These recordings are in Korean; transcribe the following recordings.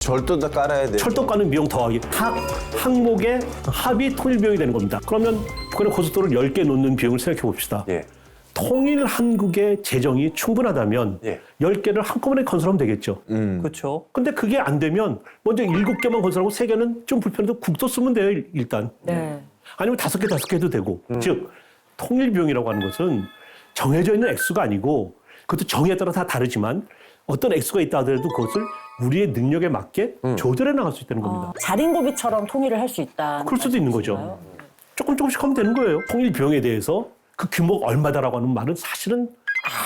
절도도 깔아야 돼. 철도 까는 비용 더하기 항목의 합이 통일 비용이 되는 겁니다. 그러면 북한의 고속도로를 10개 놓는 비용을 생각해 봅시다. 예. 통일 한국의 재정이 충분하다면 예. 10개를 한꺼번에 건설하면 되겠죠. 그렇죠. 근데 그게 안 되면 먼저 7개만 건설하고 3개는 좀 불편해도 국도 쓰면 돼요, 일단. 네. 아니면 5개 해도 되고. 즉, 통일 비용이라고 하는 것은 정해져 있는 액수가 아니고 그것도 정의에 따라 다 다르지만 어떤 액수가 있다 하더라도 그것을 우리의 능력에 맞게 조절해 나갈 수 있다는 겁니다. 자린고비처럼 통일을 할 수 있다. 그럴 수도 있는 거죠. 조금씩 하면 되는 거예요. 통일 비용에 대해서 그 규모가 얼마다라고 하는 말은 사실은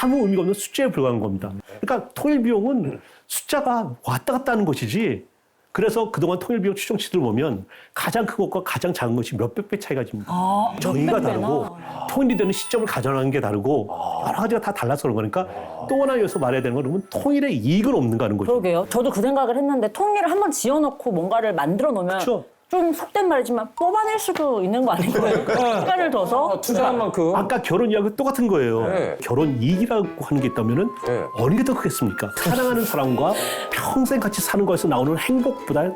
아무 의미가 없는 숫자에 불과한 겁니다. 그러니까 통일 비용은 숫자가 왔다 갔다 하는 것이지. 그래서 그동안 통일 비용 추정치들을 보면 가장 큰 것과 가장 작은 것이 몇백 배 차이가 집니다. 정의가 다르고 통일이 되는 시점을 가져가는 게 다르고 여러 가지가 다 달라서 그런 거니까 또 하나 여기서 말해야 되는 건 그러면 통일의 이익은 없는가 하는 거죠. 그러게요. 저도 그 생각을 했는데 통일을 한번 지어놓고 뭔가를 만들어 놓으면 그렇죠. 좀 속된 말이지만 뽑아낼 수도 있는 거 아닌가요? 시간을 둬서 투자한 만큼. 아까 결혼 이야기 똑같은 거예요. 네. 결혼 이익이라고 하는 게 있다면은 네. 어느 게 더 크겠습니까? 사랑하는 사람과 평생 같이 사는 거에서 나오는 행복보다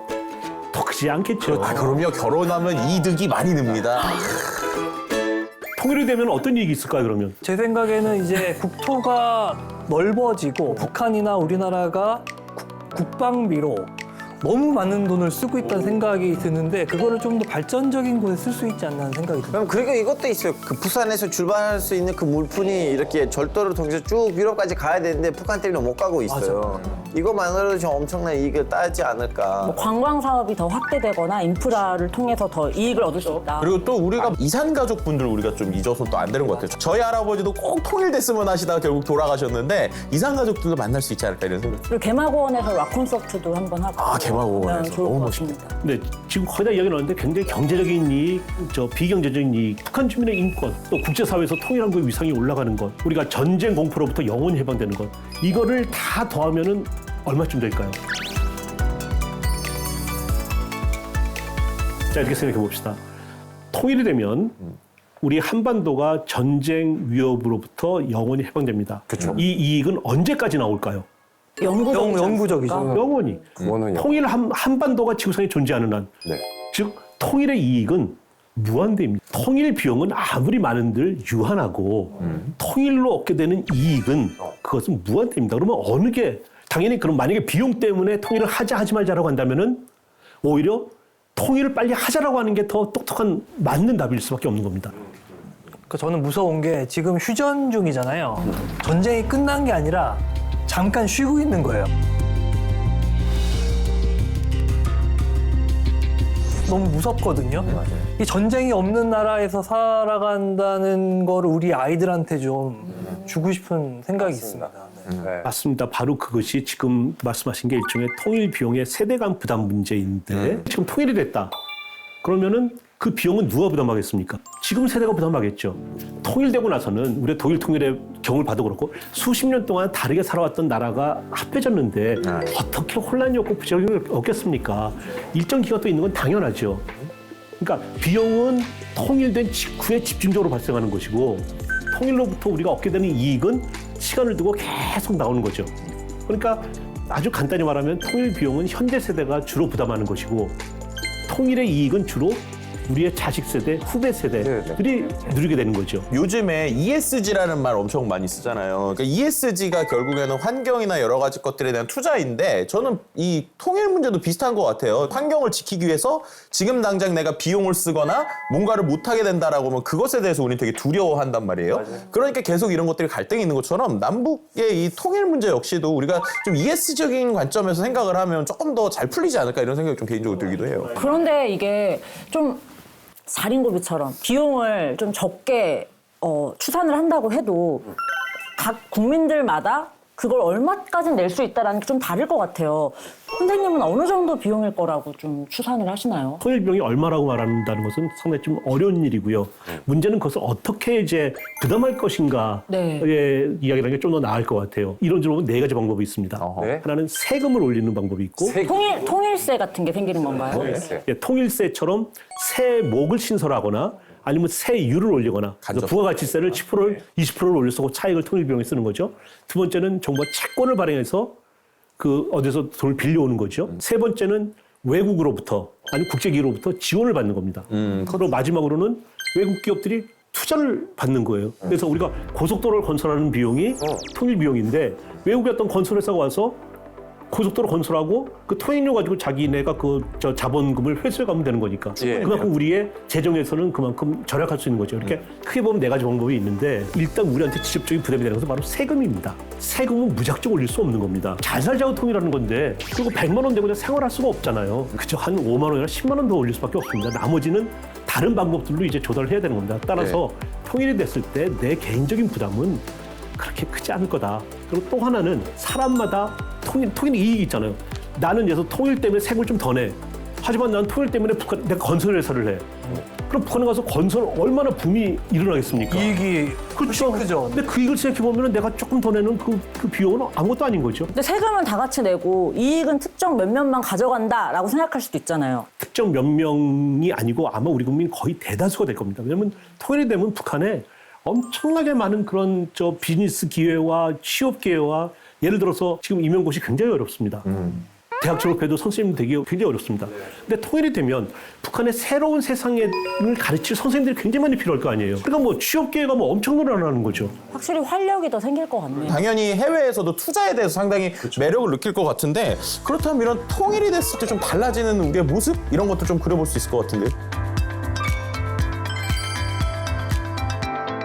더 크지 않겠죠. 아, 그럼요. 결혼하면 이득이 많이 늡니다. 통일이 되면 어떤 이익이 있을까요, 그러면? 제 생각에는 이제 국토가 넓어지고 북한이나 우리나라가 국방비로 너무 많은 돈을 쓰고 있다는 생각이 드는데 그거를 좀 더 발전적인 곳에 쓸 수 있지 않나 하는 생각이 듭니다. 그럼 그리고 이것도 있어요. 그 부산에서 출발할 수 있는 그 물품이 이렇게 절도를 통해서 쭉 유럽까지 가야 되는데 북한 때문에 못 가고 있어요. 이거만으로도 좀 엄청난 이익을 따지 않을까. 뭐 관광 사업이 더 확대되거나 인프라를 통해서 더 이익을 얻을 수 있다. 그리고 또 우리가 이산 가족분들 우리가 좀 잊어서는 또 안 되는 것 같아요. 저희 할아버지도 꼭 통일됐으면 하시다가 결국 돌아가셨는데 이산 가족들도 만날 수 있지 않을까 이런 생각. 그리고 개마고원에서 락 콘서트도 한번 하고. 아, 개마고원에서 좋을 너무 것 멋있겠다. 같습니다. 네, 지금 거의 다 이야기 나왔는데 굉장히 경제적인 이익, 비경제적인 이익, 북한 주민의 인권, 또 국제사회에서 통일한국의 위상이 올라가는 것, 우리가 전쟁 공포로부터 영원히 해방되는 것, 이거를 다 더하면은 얼마쯤 될까요? 자, 이렇게 생각해 봅시다. 통일이 되면 우리 한반도가 전쟁 위협으로부터 영원히 해방됩니다. 이 이익은 언제까지 나올까요? 영구적이죠. 영원히. 통일 한반도가 지구상에 존재하는 한. 네. 즉 통일의 이익은 무한대입니다. 통일 비용은 아무리 많은들 유한하고 통일로 얻게 되는 이익은 그것은 무한대입니다. 그러면 어느 게 당연히 그럼 만약에 비용 때문에 통일을 하지 말자라고 한다면은 오히려 통일을 빨리 하자라고 하는 게 더 똑똑한 맞는 답일 수밖에 없는 겁니다. 그러니까 저는 무서운 게 지금 휴전 중이잖아요. 전쟁이 끝난 게 아니라 잠깐 쉬고 있는 거예요. 너무 무섭거든요. 이 전쟁이 없는 나라에서 살아간다는 거를 우리 아이들한테 좀 주고 싶은 생각이 있습니다. 네. 맞습니다. 바로 그것이 지금 말씀하신 게 일종의 통일 비용의 세대 간 부담 문제인데 지금 통일이 됐다. 그러면은 그 비용은 누가 부담하겠습니까? 지금 세대가 부담하겠죠. 통일되고 나서는 우리가 독일 통일의 경우를 봐도 그렇고 수십 년 동안 다르게 살아왔던 나라가 합해졌는데 어떻게 혼란이 없고 부작용이 없겠습니까? 일정 기간 또 있는 건 당연하죠. 그러니까 비용은 통일된 직후에 집중적으로 발생하는 것이고 통일로부터 우리가 얻게 되는 이익은 시간을 두고 계속 나오는 거죠. 그러니까 아주 간단히 말하면 통일 비용은 현재 세대가 주로 부담하는 것이고 통일의 이익은 주로 우리의 자식 세대, 후배 세대들이 누리게 되는 거죠. 요즘에 ESG라는 말 엄청 많이 쓰잖아요. 그러니까 ESG가 결국에는 환경이나 여러 가지 것들에 대한 투자인데 저는 이 통일 문제도 비슷한 것 같아요. 환경을 지키기 위해서 지금 당장 내가 비용을 쓰거나 뭔가를 못하게 된다라고 하면 그것에 대해서 우리는 되게 두려워한단 말이에요. 맞아요. 그러니까 계속 이런 것들이 갈등이 있는 것처럼 남북의 이 통일 문제 역시도 우리가 좀 ESG적인 관점에서 생각을 하면 조금 더 잘 풀리지 않을까 이런 생각이 좀 개인적으로 들기도 해요. 그런데 이게 좀 자린고비처럼 비용을 좀 적게 추산을 한다고 해도 각 국민들마다 그걸 얼마까지 낼 수 있다는 게 좀 다를 것 같아요. 선생님은 어느 정도 비용일 거라고 좀 추산을 하시나요? 통일 비용이 얼마라고 말한다는 것은 상당히 좀 어려운 일이고요. 문제는 그것을 어떻게 이제 부담할 것인가의 이야기라는 게 좀 더 나을 것 같아요. 이론적으로 네 가지 방법이 있습니다. 네. 하나는 세금을 올리는 방법이 있고 통일세 같은 게 생기는 건가요? 통일세처럼 세목을 신설하거나 아니면 세율을 올리거나 그래서 부가가치세를 10%를 20%를 올려서 그 차익을 통일 비용에 쓰는 거죠. 두 번째는 정부가 채권을 발행해서 그 어디서 돈을 빌려오는 거죠. 세 번째는 외국으로부터 아니 국제기로부터 지원을 받는 겁니다. 그리고 마지막으로는 외국 기업들이 투자를 받는 거예요. 그래서 우리가 고속도로를 건설하는 비용이 통일 비용인데 외국의 어떤 건설회사가 와서 고속도로 건설하고 그 통행료 가지고 자기네가 그 저 자본금을 회수해 가면 되는 거니까 그만큼 우리의 재정에서는 그만큼 절약할 수 있는 거죠. 이렇게 크게 보면 네 가지 방법이 있는데 일단 우리한테 직접적인 부담이 되는 것은 바로 세금입니다. 세금은 무작정 올릴 수 없는 겁니다. 잘 살자고 통일하는 건데 그리고 100만 원 내고 그냥 생활할 수가 없잖아요. 그저 한 5만 원이나 10만 원 더 올릴 수밖에 없습니다. 나머지는 다른 방법들로 이제 조달을 해야 되는 겁니다. 따라서 통일이 됐을 때 내 개인적인 부담은 그렇게 크지 않을 거다. 그리고 또 하나는 사람마다 통일 이익이 있잖아요. 나는 예를 들어서 통일 때문에 세금을 좀 더 내. 하지만 난 통일 때문에 내가 건설 회사를 해. 그럼 북한에 가서 건설 얼마나 붐이 일어나겠습니까? 이익이 그렇죠. 크죠. 근데 그 이익을 생각해 보면 내가 조금 더 내는 그 비용은 아무것도 아닌 거죠. 근데 세금은 다 같이 내고 이익은 특정 몇몇만 가져간다라고 생각할 수도 있잖아요. 특정 몇 명이 아니고 아마 우리 국민 거의 대다수가 될 겁니다. 왜냐하면 통일이 되면 북한에 엄청나게 많은 그런 저 비즈니스 기회와 취업 기회와 예를 들어서 지금 임용고시 굉장히 어렵습니다. 대학 졸업해도 선생님 되기 굉장히 어렵습니다. 근데 통일이 되면 북한의 새로운 세상을 가르칠 선생님들이 굉장히 많이 필요할 거 아니에요. 그러니까 뭐 취업 기회가 뭐 엄청 늘어나는 거죠. 확실히 활력이 더 생길 것 같네요. 당연히 해외에서도 투자에 대해서 상당히 매력을 느낄 것 같은데 그렇다면 이런 통일이 됐을 때 좀 달라지는 우리의 모습 이런 것도 좀 그려볼 수 있을 것 같은데.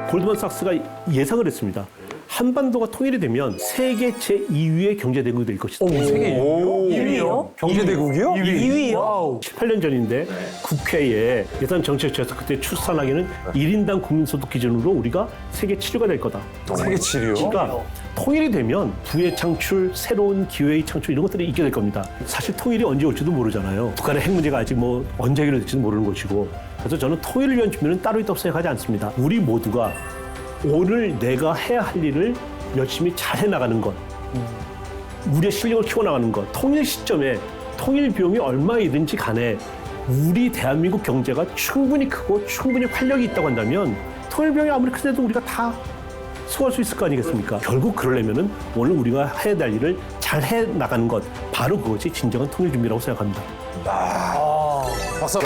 골드만삭스가 예상을 했습니다. 한반도가 통일이 되면 세계 제2위의 경제대국이 될 것이다. 세계 2위요? 경제대국이요? 2위요? 18년 전인데 국회에 예산정책처에서 그때 추산하기는 1인당 국민소득 기준으로 우리가 세계 7위가 될 거다. 세계 7위요? 그러니까 통일이 되면 부의 창출, 새로운 기회의 창출 이런 것들이 있게 될 겁니다. 사실 통일이 언제 올지도 모르잖아요. 북한의 핵 문제가 아직 뭐 언제 해결될지도 모르는 것이고 그래서 저는 통일을 위한 준비는 따로 있다고 생각하지 않습니다. 우리 모두가 오늘 내가 해야 할 일을 열심히 잘 해나가는 것, 우리의 실력을 키워나가는 것, 통일 시점에 통일 비용이 얼마이든지 간에 우리 대한민국 경제가 충분히 크고 충분히 활력이 있다고 한다면 통일 비용이 아무리 크더라도 우리가 다 수고할 수 있을 거 아니겠습니까? 결국 그러려면은 오늘 우리가 해야 될 일을 잘 해나가는 것, 바로 그것이 진정한 통일 준비라고 생각합니다. 박수.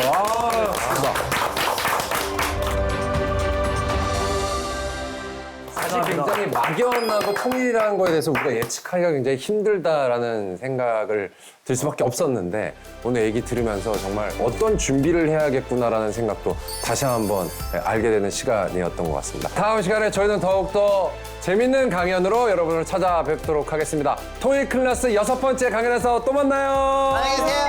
사실 굉장히 막연하고 통일이라는 거에 대해서 우리가 예측하기가 굉장히 힘들다라는 생각을 들 수밖에 없었는데 오늘 얘기 들으면서 정말 어떤 준비를 해야겠구나라는 생각도 다시 한번 알게 되는 시간이었던 것 같습니다. 다음 시간에 저희는 더욱더 재밌는 강연으로 여러분을 찾아뵙도록 하겠습니다. 통일 클래스 6번째 강연에서 또 만나요. 안녕히 계세요.